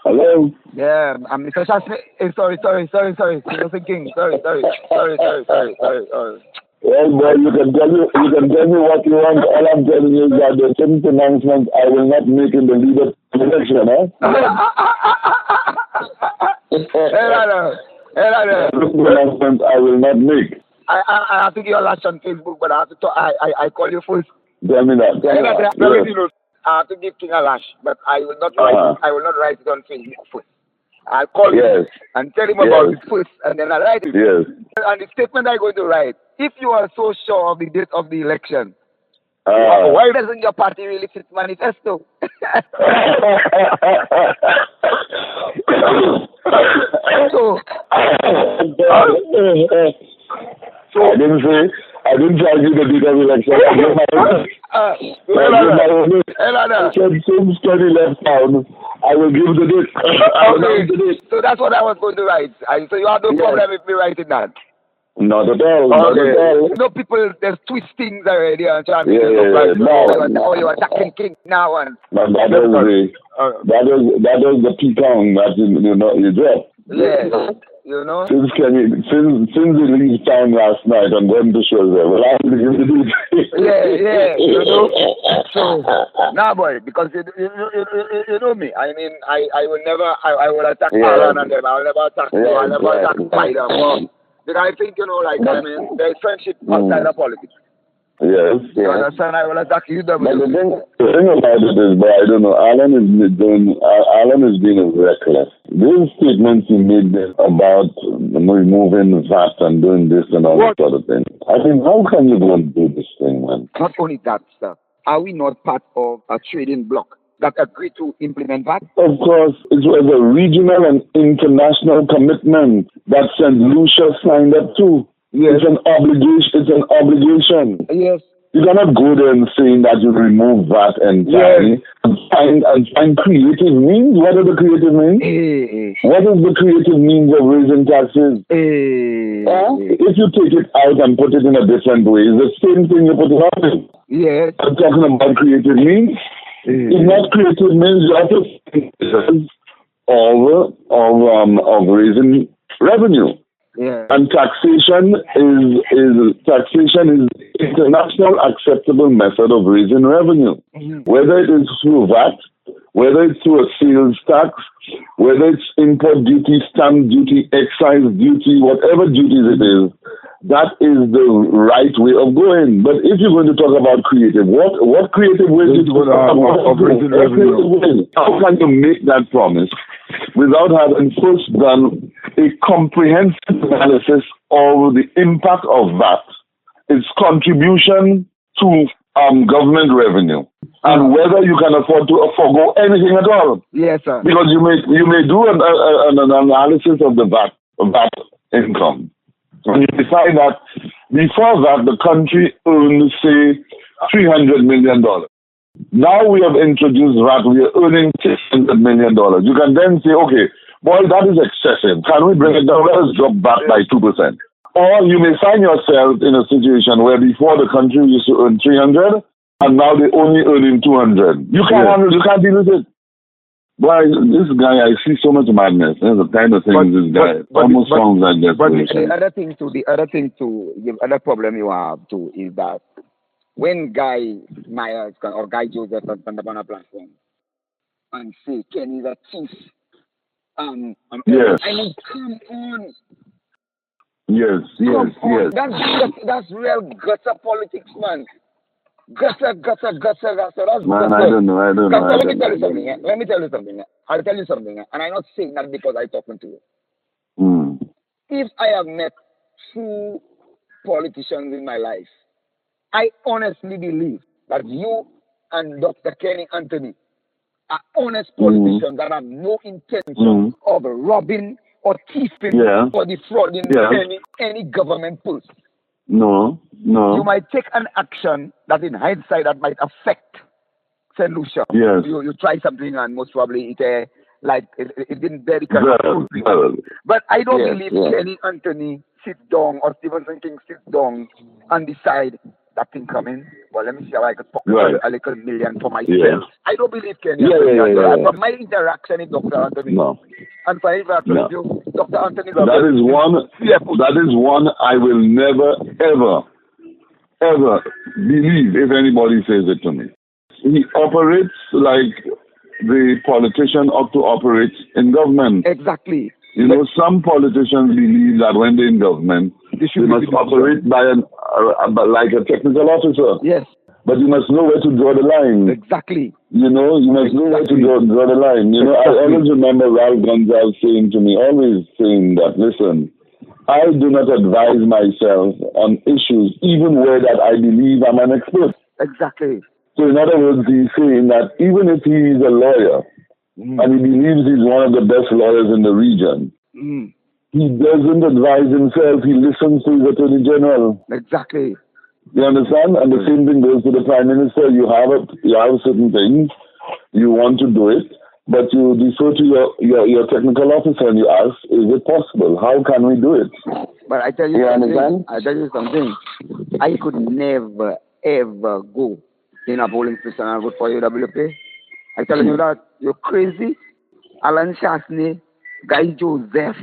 Hello? Yeah, I'm Mr. Shasmi. Sorry. Innocent King. Sorry. Well, boy, you can tell me what you want. All I'm telling you is that the certain announcements I will not make in the lead up to the election, huh? Certain announcements I will not make. I have to give you a lash on Facebook, but I have to talk, I call you first. Tell me that. Yes. I have to give King a lash, but I will not write it on Facebook first. I'll call him and tell him about it first, and then I'll write it. Yes. And the statement I'm going to write, if you are so sure of the date of the election, why doesn't your party release its manifesto? So I didn't tell you the date of election. Since Kenny left town, I will give the date. So that's what I was going to write. So you have no problem with me writing that? Not at all. Not at all. You know, people, there's twistings already. And trying you're attacking King now. And that is the pecan that you dropped. Yeah. You know? Since he leaves town last night, I'm going to show them. Well, I will give the date. Yeah. You know? So, nah, boy, because you know me. I mean, I will attack Alan and them. I will never attack you. I will never attack Spider. Because I think, there's friendship outside of politics. Yes. You understand? I will attack you. But the thing about it is, but I don't know, Alan is being reckless. These statements he made about removing VAT and doing this and all that sort of thing. I mean, how can you go and do this thing, man? Not only that, sir. Are we not part of a trading bloc that agreed to implement VAT? Of course, it was a regional and international commitment that St. Lucia signed up to. Yes. It's an obligation. Yes. You cannot go there and say that you remove VAT entirely and find creative means. What are the creative means? What is the creative means of raising taxes? If you take it out and put it in a different way, it's the same thing you put it on in. Yes. I'm talking about creative means. It's not creative means. You have to think of raising revenue. Yeah. And taxation is international acceptable method of raising revenue. Whether it is through VAT, whether it's through a sales tax, whether it's import duty, stamp duty, excise duty, whatever duties it is, that is the right way of going. But if you're going to talk about creative, what creative ways is of raising revenue? How can you make that promise without having first done a comprehensive analysis of the impact of VAT, its contribution to government revenue, and whether you can afford to forego anything at all? Yes, sir. Because you may do an analysis of the VAT income. And you decide that before that the country earned, say, $300 million. Now we have introduced VAT, we are earning $600 million. You can then say, okay, boy, that is excessive. Can we bring it down? Let us drop VAT by 2%. Or you may find yourself in a situation where before the country used to earn 300 and now they're only earning 200. You can't handle, you can't deal with it. Boy, this guy, I see so much madness. There's the kind of thing this guy almost sounds like that. But the other thing the other problem you have too is that when Guy Myers or Guy Joseph stand up on a platform and say Kenny's a thief, yes. I mean, come on. Yes. That's real gutter politics, man. Gutter. That's man, I don't know. Let me tell you something. I'll tell you something. And I'm not saying that because I'm talking to you. If I have met true politicians in my life, I honestly believe that you and Dr. Kenny Anthony are honest politicians that have no intention of robbing or thieving or defrauding any government post. No. You might take an action that in hindsight that might affect St. Lucia. Yes. You try something and most probably it didn't very But I don't believe Kenny Anthony sits down or Stephen King sits down and decide that thing coming. Well, let me see how I could pocket a little million for myself. Yeah. I don't believe Kenya. But my interaction with Dr. Anthony. No. And for interaction with you, Dr. Anthony. That is one I will never, ever believe if anybody says it to me. He operates like the politician ought to operate in government. Exactly. You know, some politicians believe that when they're in government, they must operate like a technical officer. Yes. But you must know where to draw the line. Exactly. You know, you must know where to draw the line. You know, I always remember Ralph Gonzalez saying to me, always saying that, listen, I do not advise myself on issues even where that I believe I'm an expert. Exactly. So in other words, he's saying that even if he is a lawyer, and he believes he's one of the best lawyers in the region, he doesn't advise himself, he listens to his Attorney General. Exactly. You understand? And the same thing goes to the Prime Minister. You have certain things, you want to do it, but you defer to your technical officer and you ask, is it possible? How can we do it? But I tell you something. I could never, ever go in a polling station and vote for UWP. I tell you that you're crazy. Alan Chasney, Guy Joseph,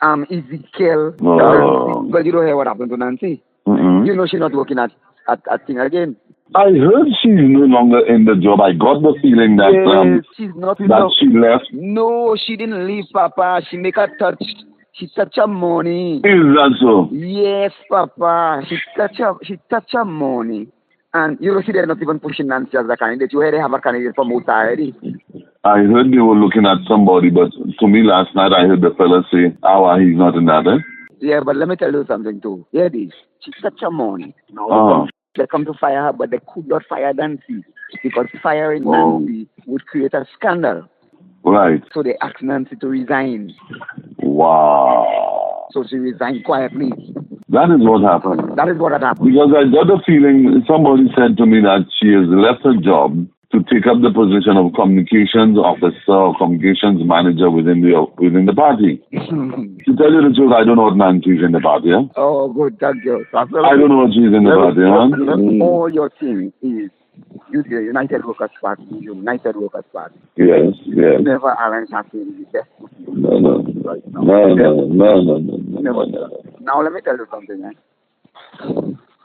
Ezekiel. Oh. But you don't hear what happened to Nancy. You know she's not working at thing again. I heard she's no longer in the job. I got the feeling that she's not she left. No, she didn't leave, Papa. She make a touch. She touch her money. Is that so? Yes, Papa. She touch her money. And you know, see, they're not even pushing Nancy as a candidate. You heard they have a candidate from out already. I heard they were looking at somebody, but to me last night I heard the fella say, he's not in that, Yeah, but let me tell you something too. Here it is. She's such a money. No, they come to fire her, but they could not fire Nancy because firing Nancy would create a scandal. Right. So they asked Nancy to resign. Wow. So she resigned quietly. That is what happened. That is what had happened. Because I got the feeling, somebody said to me that she has left her job to take up the position of communications officer or communications manager within the party. To tell you the truth, I don't know what Nancy's in the party. Oh, good, thank you. I don't know what she's in the party. All your thing is United Workers Party. United Workers Party. Yes. Never Alan Chasney is the best. No. Right now. No. Now let me tell you something.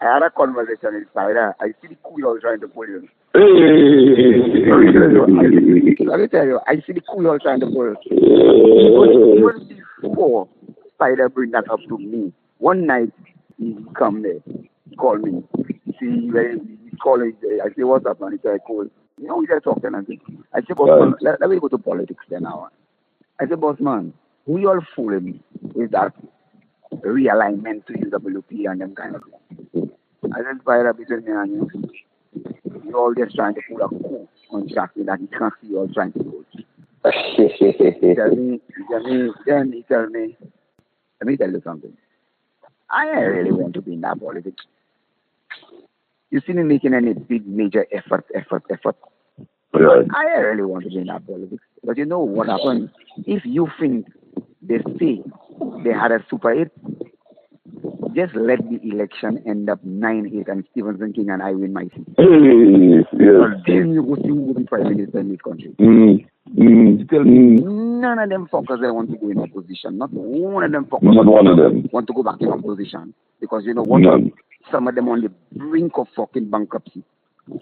I had a conversation inside. I see the cool trying to pull you. Hey. Let me tell you, I see the cool trying to pull you. Even before Spider bring that up to me, one night he come there, call me. See, he call me. I say, what's up, man? He said, cool. You know, we just talking and things. I say, boss man, let me go to politics then now. I say, boss man, who you all fooling with that realignment to UWP and them kind of things? I said, Spider, between me and you, you're all just trying to pull a coup on Jackie that he can't see you all trying to do it. He tell me, let me tell you something. I really want to be in that politics. You see me making any big major effort. Right. I really want to be in that politics. But you know what happens? If you think they say they had a Super 8, just let the election end up 9-8 and Stevenson King and I win my seat. Yes. Then you go see who will be Prime Minister in this country. Tell me, none of them fuckers they want to go in opposition. Not one of them fuckers want to go back in opposition. Because you know what? Some of them on the brink of fucking bankruptcy.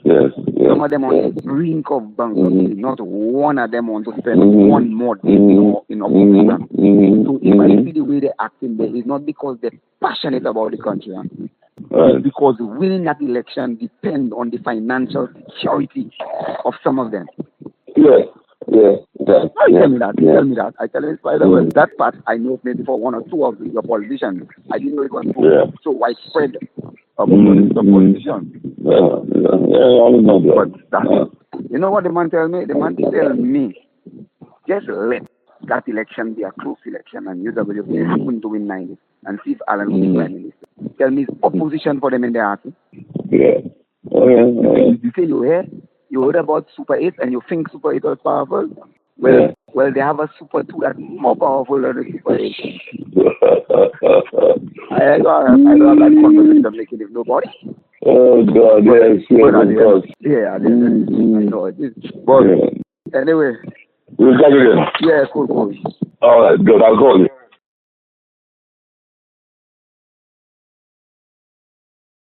Yes. Some of them on the brink of bankruptcy. Not one of them want to spend one more day in opposition. So if I see the way they're acting there, it's not because they're passionate about the country. It's because winning that election depends on the financial security of some of them. Tell me that. I tell you, by the way, that part I know maybe for one or two of your politicians. I didn't know it was so widespread among the politicians. But you know what the man tell me? The man tell me, just let that election be a close election and UWP happen to win 90 and see if Alan will be Prime Minister. Tell me, it's opposition for them in their heart. You say you heard about Super 8 and you think Super 8 was powerful? Well, they have a Super 2 that's more powerful than the Super 8. I don't have that conversation making with nobody. Oh God, yes, of course. Yeah, I know it is. But anyway. We'll talk again. Yeah, cool. All right, good. I'll call you.